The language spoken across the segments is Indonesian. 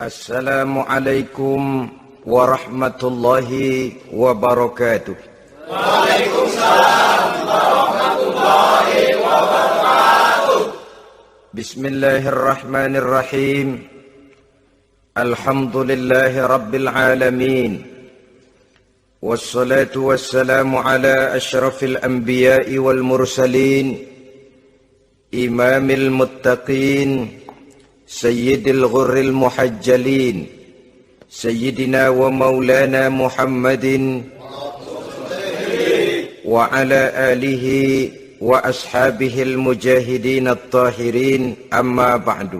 Assalamualaikum warahmatullahi wabarakatuh. Waalaikumsalam warahmatullahi wabarakatuh. Bismillahirrahmanirrahim. Alhamdulillahi rabbil alamin. Wassalatu wassalamu ala asyrafil anbiya'i wal mursalin, imamil muttaqin, sayyidil ghurril muhajjalin, sayyidina wa maulana Muhammadin wa ala alihi wa ashabihil mujahidin at-tahirin, amma ba'du.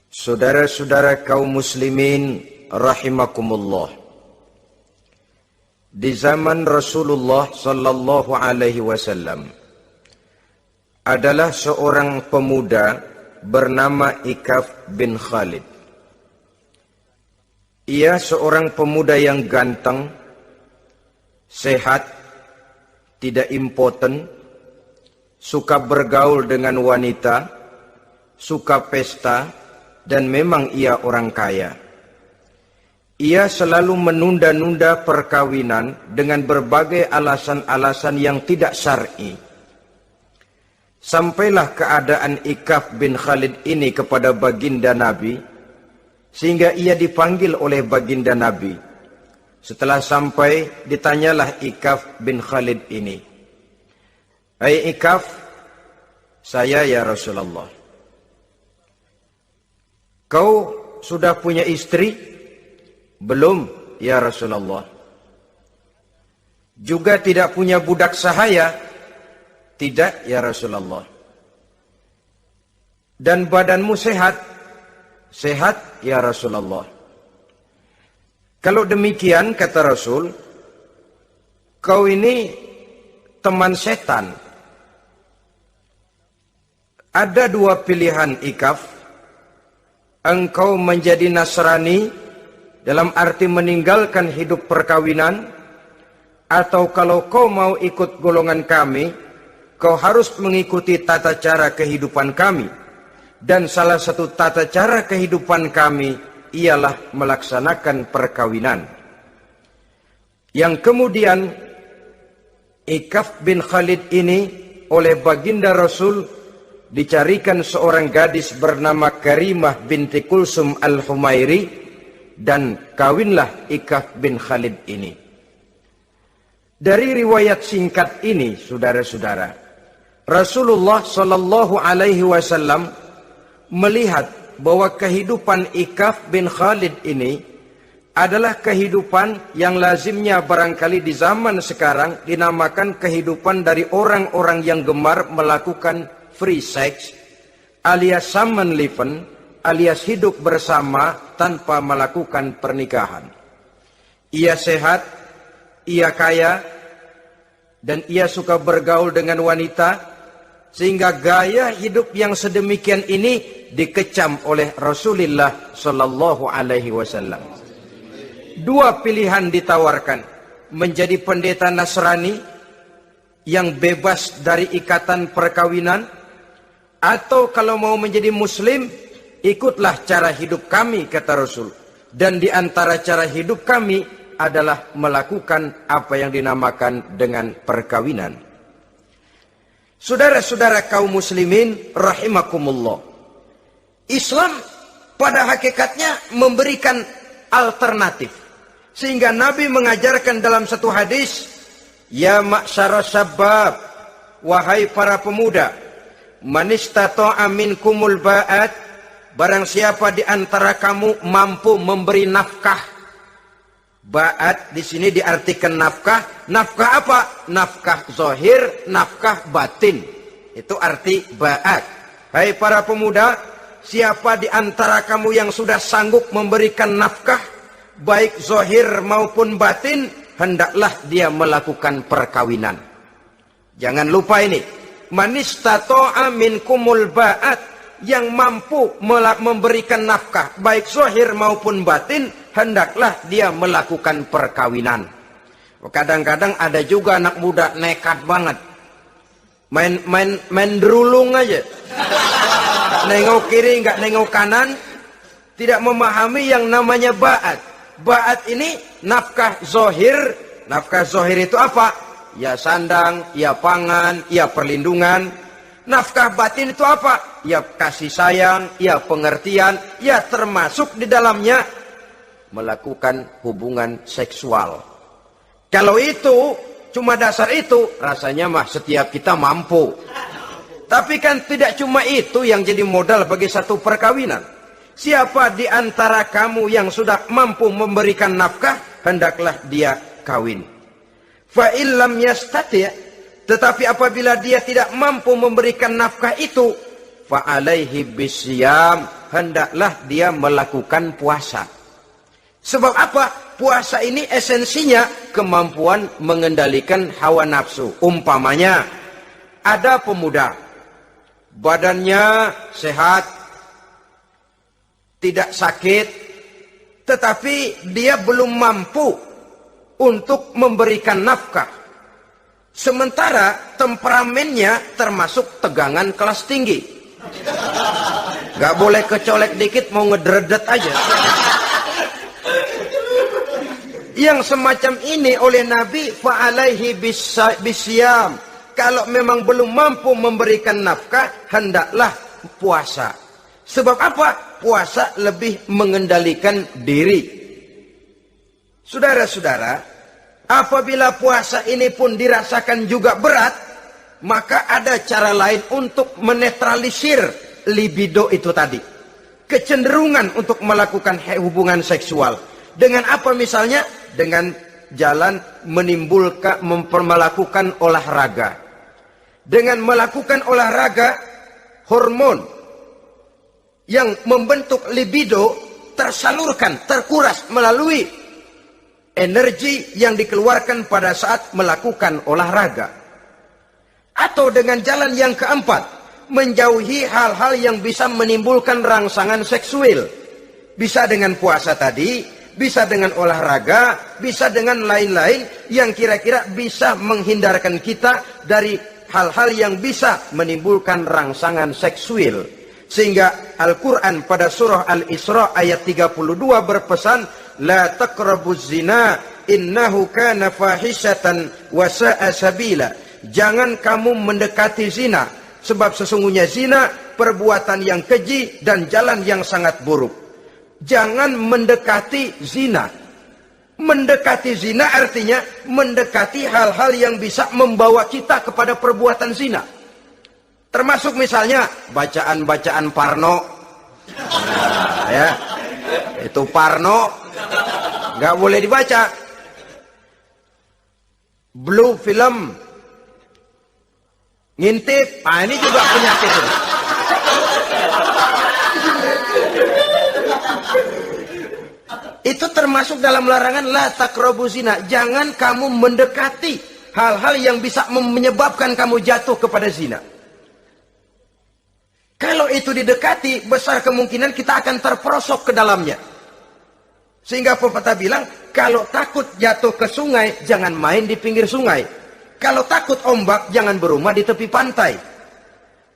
Saudara-saudara kaum muslimin rahimakumullah, di zaman Rasulullah sallallahu alaihi wasallam adalah seorang pemuda bernama Ikaf bin Khalid. Ia seorang pemuda yang ganteng, sehat, tidak impoten, suka bergaul dengan wanita, suka pesta, dan memang ia orang kaya. Ia selalu menunda-nunda perkawinan dengan berbagai alasan-alasan yang tidak syar'i. Sampailah keadaan Ikaf bin Khalid ini kepada baginda Nabi, sehingga ia dipanggil oleh baginda Nabi. Setelah sampai, ditanyalah Ikaf bin Khalid ini, "Hai Ikaf, saya ya Rasulullah." "Kau sudah punya istri?" "Belum ya Rasulullah." "Juga tidak punya budak sahaya?" "Tidak ya Rasulullah." "Dan badanmu sehat?" "Sehat ya Rasulullah." "Kalau demikian," kata Rasul, "kau ini teman setan. Ada dua pilihan Ikaf. Engkau menjadi Nasrani, dalam arti meninggalkan hidup perkawinan, atau kalau kau mau ikut golongan kami, kau harus mengikuti tata cara kehidupan kami. Dan salah satu tata cara kehidupan kami ialah melaksanakan perkawinan." Yang kemudian Ikaf bin Khalid ini oleh baginda Rasul dicarikan seorang gadis bernama Karimah binti Kulsum al-Humairi, dan kawinlah Ikaf bin Khalid ini. Dari riwayat singkat ini, saudara-saudara, Rasulullah sallallahu alaihi wasallam melihat bahwa kehidupan Ikaf bin Khalid ini adalah kehidupan yang lazimnya barangkali di zaman sekarang dinamakan kehidupan dari orang-orang yang gemar melakukan free sex, alias samenleven, alias hidup bersama tanpa melakukan pernikahan. Ia sehat, ia kaya, dan ia suka bergaul dengan wanita, sehingga gaya hidup yang sedemikian ini dikecam oleh Rasulullah sallallahu alaihi wasallam. Dua pilihan ditawarkan: menjadi pendeta Nasrani yang bebas dari ikatan perkawinan, atau kalau mau menjadi muslim, ikutlah cara hidup kami, kata Rasul. Dan di antara cara hidup kami adalah melakukan apa yang dinamakan dengan perkawinan. Saudara-saudara kaum muslimin rahimakumullah, Islam pada hakikatnya memberikan alternatif. Sehingga Nabi mengajarkan dalam satu hadis, "Ya ma'syara syabab, wahai para pemuda, man istata'a minkumul ba'at, barang siapa di antara kamu mampu memberi nafkah." Ba'at di sini diartikan nafkah. Nafkah apa? Nafkah zahir, nafkah batin. Itu arti ba'at. Hai para pemuda, siapa di antara kamu yang sudah sanggup memberikan nafkah, baik zahir maupun batin, hendaklah dia melakukan perkawinan. Jangan lupa ini. Man istata'a minkumul ba'at, yang mampu memberikan nafkah baik zahir maupun batin, hendaklah dia melakukan perkawinan. Kadang-kadang ada juga anak muda nekat banget, main derulung aja, nggak nengok kiri, nggak nengok kanan, tidak memahami yang namanya ba'at. Ba'at ini nafkah zohir. Nafkah zohir itu apa? Ya sandang, ya pangan, ya perlindungan. Nafkah batin itu apa? Ya kasih sayang, ya pengertian, ya termasuk di dalamnya melakukan hubungan seksual. Kalau itu cuma dasar itu, rasanya mah setiap kita mampu. Tapi kan tidak cuma itu yang jadi modal bagi satu perkawinan. Siapa di antara kamu yang sudah mampu memberikan nafkah, hendaklah dia kawin. Fa illam yastati', tetapi apabila dia tidak mampu memberikan nafkah itu, fa alaihi bisyam, hendaklah dia melakukan puasa. Sebab apa? Puasa ini esensinya kemampuan mengendalikan hawa nafsu. Umpamanya, ada pemuda, badannya sehat, tidak sakit, tetapi dia belum mampu untuk memberikan nafkah. Sementara temperamennya termasuk tegangan kelas tinggi. Gak boleh kecolek dikit mau ngedredet aja. Yang semacam ini oleh Nabi, fa'alaihi bisyam. Kalau memang belum mampu memberikan nafkah, hendaklah puasa. Sebab apa? Puasa lebih mengendalikan diri. Saudara-saudara, apabila puasa ini pun dirasakan juga berat, maka ada cara lain untuk menetralisir libido itu tadi. Kecenderungan untuk melakukan hubungan seksual. Dengan apa misalnya? Dengan jalan melakukan olahraga. Dengan melakukan olahraga, hormon yang membentuk libido tersalurkan, terkuras melalui energi yang dikeluarkan pada saat melakukan olahraga. Atau dengan jalan yang keempat, menjauhi hal-hal yang bisa menimbulkan rangsangan seksual. Bisa dengan puasa tadi, bisa dengan olahraga, bisa dengan lain-lain yang kira-kira bisa menghindarkan kita dari hal-hal yang bisa menimbulkan rangsangan seksual. Sehingga Al-Quran pada surah Al-Isra ayat 32 berpesan, La taqrabuz zina innahu kana fahisyatan wa sa'a sabila. Jangan kamu mendekati zina, sebab sesungguhnya zina perbuatan yang keji dan jalan yang sangat buruk. Jangan mendekati zina. Mendekati zina artinya mendekati hal-hal yang bisa membawa kita kepada perbuatan zina. Termasuk misalnya bacaan-bacaan Parno. Nah, ya. Itu Parno nggak boleh dibaca. Blue film, ngintip, ini juga penyakit. Itu termasuk dalam larangan la taqrabu zina. Jangan kamu mendekati hal-hal yang bisa menyebabkan kamu jatuh kepada zina. Kalau itu didekati, besar kemungkinan kita akan terperosok ke dalamnya. Sehingga pepatah bilang, kalau takut jatuh ke sungai, jangan main di pinggir sungai. Kalau takut ombak, jangan berumah di tepi pantai.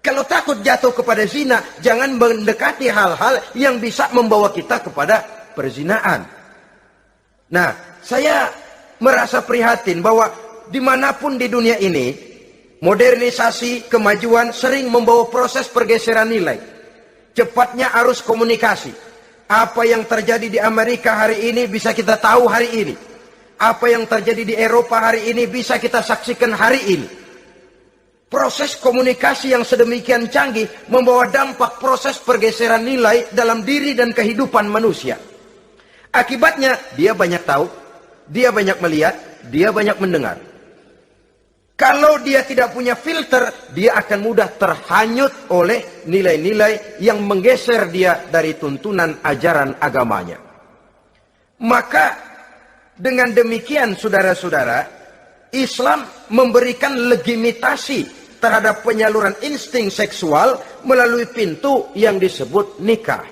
Kalau takut jatuh kepada zina, jangan mendekati hal-hal yang bisa membawa kita kepada perzinaan. Nah, saya merasa prihatin bahwa dimanapun di dunia ini, modernisasi, kemajuan sering membawa proses pergeseran nilai. Cepatnya arus komunikasi. Apa yang terjadi di Amerika hari ini bisa kita tahu hari ini. Apa yang terjadi di Eropa hari ini bisa kita saksikan hari ini. Proses komunikasi yang sedemikian canggih membawa dampak proses pergeseran nilai dalam diri dan kehidupan manusia. Akibatnya dia banyak tahu, dia banyak melihat, dia banyak mendengar. Kalau dia tidak punya filter, dia akan mudah terhanyut oleh nilai-nilai yang menggeser dia dari tuntunan ajaran agamanya. Maka dengan demikian saudara-saudara, Islam memberikan legitimasi terhadap penyaluran insting seksual melalui pintu yang disebut nikah.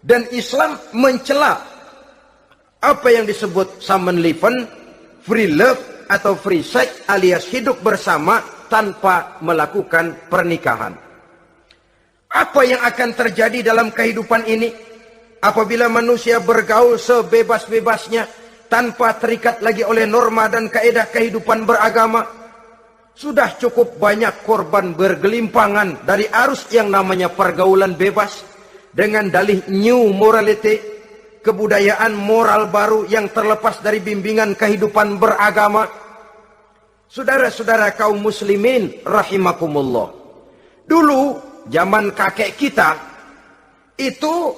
Dan Islam mencela apa yang disebut samenleven, free love atau free sex alias hidup bersama tanpa melakukan pernikahan. Apa yang akan terjadi dalam kehidupan ini? apabila manusia bergaul sebebas-bebasnya tanpa terikat lagi oleh norma dan kaedah kehidupan beragama, sudah cukup banyak korban bergelimpangan dari arus yang namanya pergaulan bebas dengan dalih new morality, kebudayaan moral baru yang terlepas dari bimbingan kehidupan beragama. Saudara-saudara kaum muslimin rahimakumullah, dulu zaman kakek kita itu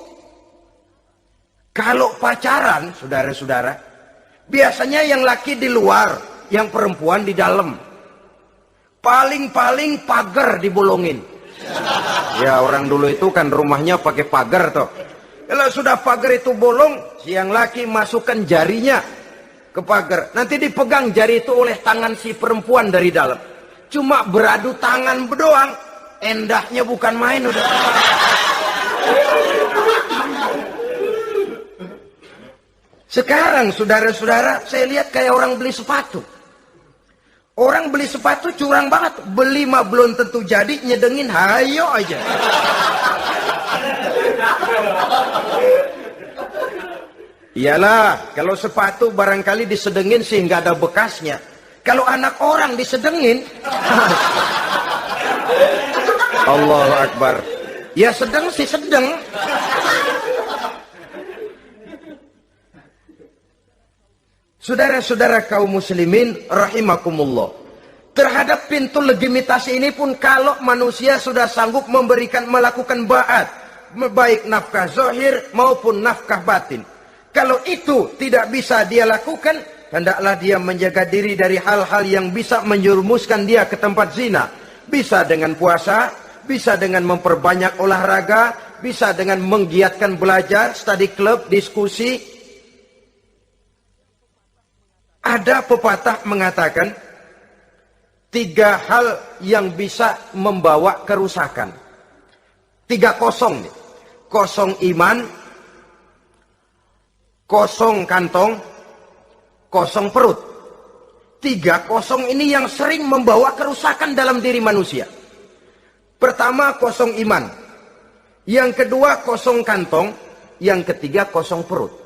kalau pacaran, saudara-saudara, biasanya yang laki di luar, yang perempuan di dalam. Paling-paling pagar dibolongin. Ya, orang dulu itu kan rumahnya pakai pagar toh. Kalau sudah pagar itu bolong, si yang laki masukkan jarinya ke pagar. Nanti dipegang jari itu oleh tangan si perempuan dari dalam. Cuma beradu tangan doang, endahnya bukan main udah. Sekarang saudara-saudara, saya lihat kayak orang beli sepatu. Orang beli sepatu curang banget. Beli mah belum tentu jadi, nyedengin hayo aja. Iyalah, kalau sepatu barangkali disedengin sehingga ada bekasnya. Kalau anak orang disedengin, Allahu Akbar. Ya sedang sih sedang. Saudara-saudara kaum muslimin rahimakumullah, terhadap pintu legitimasi ini pun kalau manusia sudah sanggup melakukan ba'at, baik nafkah zahir maupun nafkah batin, kalau itu tidak bisa dia lakukan, hendaklah dia menjaga diri dari hal-hal yang bisa menjerumuskan dia ke tempat zina. Bisa dengan puasa, bisa dengan memperbanyak olahraga, bisa dengan menggiatkan belajar, study club, diskusi. Ada pepatah mengatakan 3 hal yang bisa membawa kerusakan. 3 kosong nih. Kosong iman, kosong kantong, kosong perut. 3 kosong ini yang sering membawa kerusakan dalam diri manusia. Pertama, kosong iman. Yang kedua, kosong kantong. Yang ketiga, kosong perut.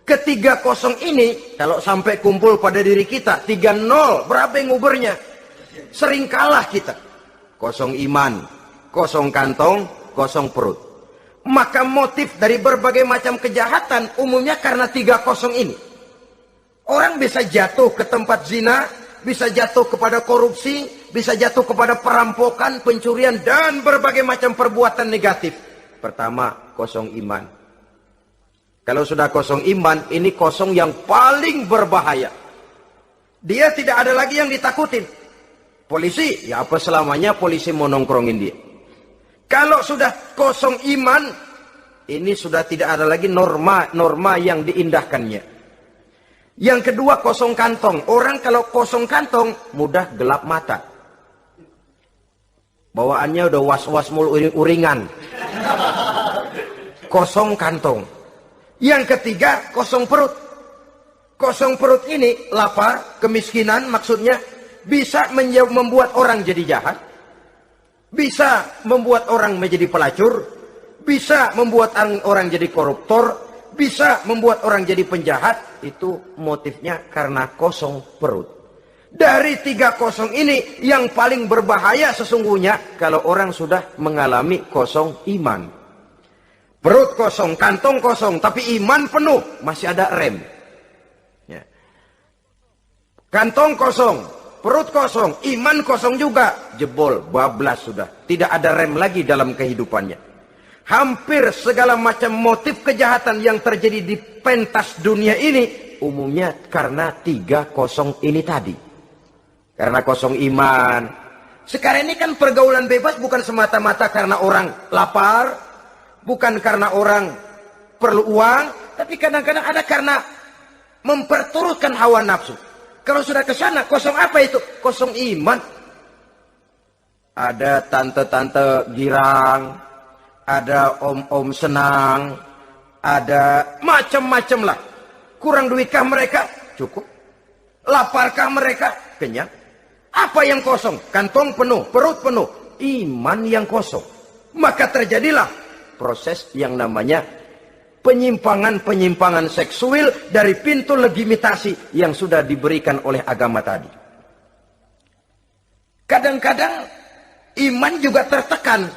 Ketiga kosong ini kalau sampai kumpul pada diri kita 3-0, berapa yang ngubernya? Sering kalah kita. Kosong iman, kosong kantong, kosong perut. Maka motif dari berbagai macam kejahatan umumnya karena 3 kosong ini. Orang bisa jatuh ke tempat zina, bisa jatuh kepada korupsi, bisa jatuh kepada perampokan, pencurian, dan berbagai macam perbuatan negatif. Pertama, kosong iman. Kalau sudah kosong iman, ini kosong yang paling berbahaya. Dia tidak ada lagi yang ditakutin. Polisi, ya apa selamanya polisi mau nongkrongin dia. Kalau sudah kosong iman, ini sudah tidak ada lagi norma yang diindahkannya. Yang kedua, kosong kantong. Orang kalau kosong kantong, mudah gelap mata. Bawaannya udah was-was mulu uringan. Kosong kantong. Yang ketiga, kosong perut. Kosong perut ini lapar, kemiskinan maksudnya bisa membuat orang jadi jahat, bisa membuat orang menjadi pelacur, bisa membuat orang jadi koruptor, bisa membuat orang jadi penjahat. Itu motifnya karena kosong perut. Dari 3 kosong ini yang paling berbahaya sesungguhnya kalau orang sudah mengalami kosong iman. Perut kosong, kantong kosong, tapi iman penuh, masih ada rem. Ya. Kantong kosong, perut kosong, iman kosong juga, jebol, bablas sudah. Tidak ada rem lagi dalam kehidupannya. Hampir segala macam motif kejahatan yang terjadi di pentas dunia ini, umumnya karena 3 kosong ini tadi. Karena kosong iman. Sekarang ini kan pergaulan bebas bukan semata-mata karena orang lapar, bukan karena orang perlu uang, tapi kadang-kadang ada karena memperturutkan hawa nafsu. Kalau sudah ke sana, kosong apa itu? Kosong iman. Ada tante-tante girang, ada om-om senang, ada macam-macam lah. Kurang duitkah mereka? Cukup. Laparkah mereka? Kenyang. Apa yang kosong? Kantong penuh, perut penuh, iman yang kosong. Maka terjadilah proses yang namanya penyimpangan-penyimpangan seksual dari pintu legitimasi yang sudah diberikan oleh agama tadi. Kadang-kadang iman juga tertekan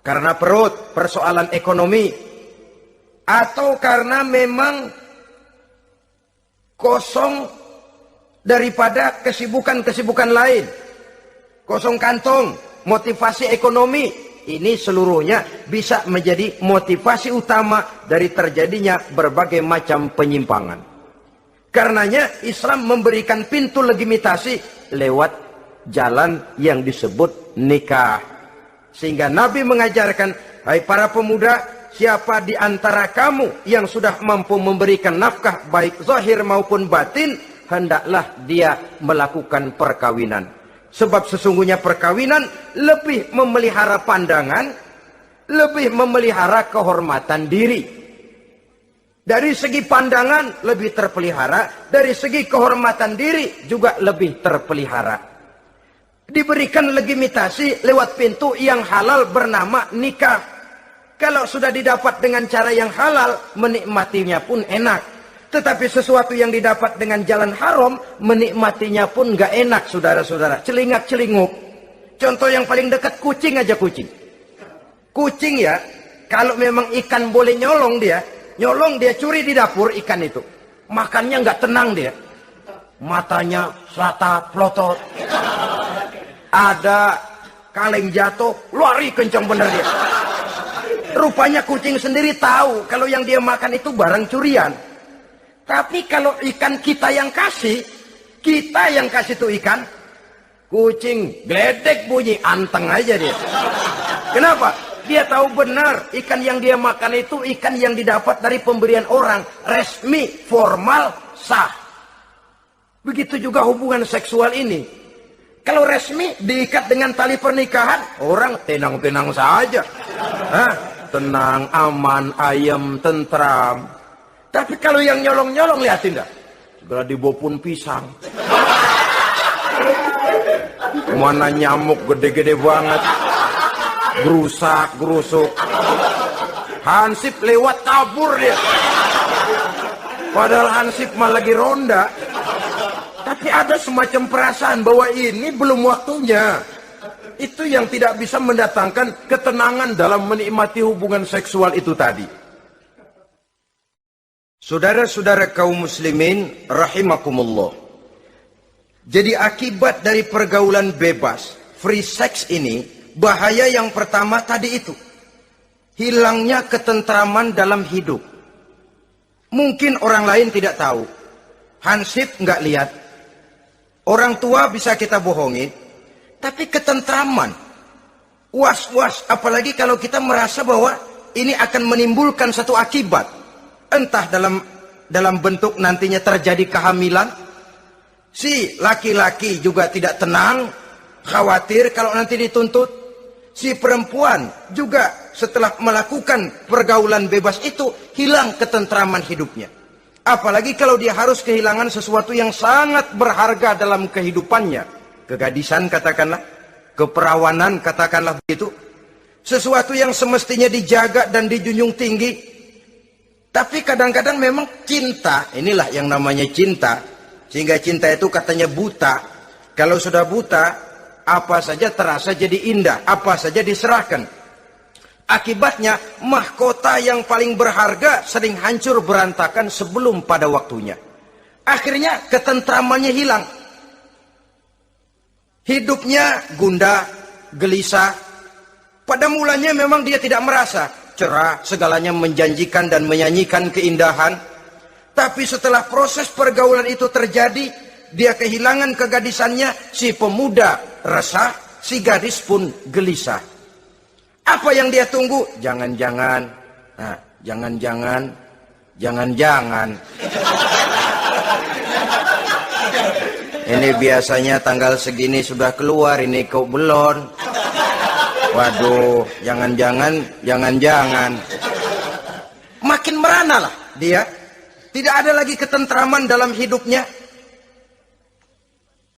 karena perut, persoalan ekonomi, atau karena memang kosong daripada kesibukan-kesibukan lain, kosong kantong, motivasi ekonomi. Ini seluruhnya bisa menjadi motivasi utama dari terjadinya berbagai macam penyimpangan. Karenanya Islam memberikan pintu legitimasi lewat jalan yang disebut nikah. Sehingga Nabi mengajarkan, hai para pemuda, siapa di antara kamu yang sudah mampu memberikan nafkah baik zahir maupun batin, hendaklah dia melakukan perkawinan. Sebab sesungguhnya perkawinan lebih memelihara pandangan, lebih memelihara kehormatan diri. Dari segi pandangan lebih terpelihara, dari segi kehormatan diri juga lebih terpelihara. Diberikan legitimasi lewat pintu yang halal bernama nikah. Kalau sudah didapat dengan cara yang halal, menikmatinya pun enak. Tetapi sesuatu yang didapat dengan jalan haram, menikmatinya pun gak enak, saudara-saudara. Celingak-celinguk. Contoh yang paling dekat, kucing aja kucing. Kucing ya, kalau memang ikan boleh nyolong dia curi di dapur ikan itu. Makannya gak tenang dia. Matanya selata pelotot. Ada kaleng jatuh, lari kencang bener dia. Rupanya kucing sendiri tahu kalau yang dia makan itu barang curian. Tapi kalau ikan kita yang kasih itu ikan, kucing geledek bunyi, anteng aja dia. Kenapa? Dia tahu benar ikan yang dia makan itu ikan yang didapat dari pemberian orang, resmi, formal, sah. Begitu juga hubungan seksual ini. Kalau resmi diikat dengan tali pernikahan, orang tenang-tenang saja. Tenang, aman, ayem, tentram. Tapi kalau yang nyolong-nyolong, lihatin dah. Segera dibopun pisang. Mana nyamuk gede-gede banget. Gerusak, gerusuk. Hansip lewat kabur dia. Padahal Hansip mah lagi ronda. Tapi ada semacam perasaan bahwa ini belum waktunya. Itu yang tidak bisa mendatangkan ketenangan dalam menikmati hubungan seksual itu tadi. Saudara-saudara kaum muslimin rahimakumullah. Jadi akibat dari pergaulan bebas, free sex ini, bahaya yang pertama tadi itu. Hilangnya ketentraman dalam hidup. Mungkin orang lain tidak tahu. Hansip nggak lihat. Orang tua bisa kita bohongi. Tapi ketentraman. Was-was, apalagi kalau kita merasa bahwa ini akan menimbulkan satu akibat. Entah dalam bentuk nantinya terjadi kehamilan, si laki-laki juga tidak tenang, khawatir kalau nanti dituntut. Si perempuan juga setelah melakukan pergaulan bebas itu hilang ketentraman hidupnya. Apalagi kalau dia harus kehilangan sesuatu yang sangat berharga dalam kehidupannya. Kegadisan katakanlah, keperawanan katakanlah begitu. Sesuatu yang semestinya dijaga dan dijunjung tinggi. Tapi kadang-kadang memang cinta, inilah yang namanya cinta. Sehingga cinta itu katanya buta. Kalau sudah buta, apa saja terasa jadi indah, apa saja diserahkan. Akibatnya, mahkota yang paling berharga sering hancur berantakan sebelum pada waktunya. Akhirnya ketentramannya hilang. Hidupnya gundah, gelisah. Pada mulanya memang dia tidak merasa cerah, segalanya menjanjikan dan menyanyikan keindahan. Tapi setelah proses pergaulan itu terjadi, dia kehilangan kegadisannya, si pemuda resah, si gadis pun gelisah. Apa yang dia tunggu? Jangan-jangan. Nah, jangan-jangan. Ini biasanya tanggal segini sudah keluar, ini kok belum. Waduh, jangan-jangan. Makin merana lah dia. Tidak ada lagi ketentraman dalam hidupnya.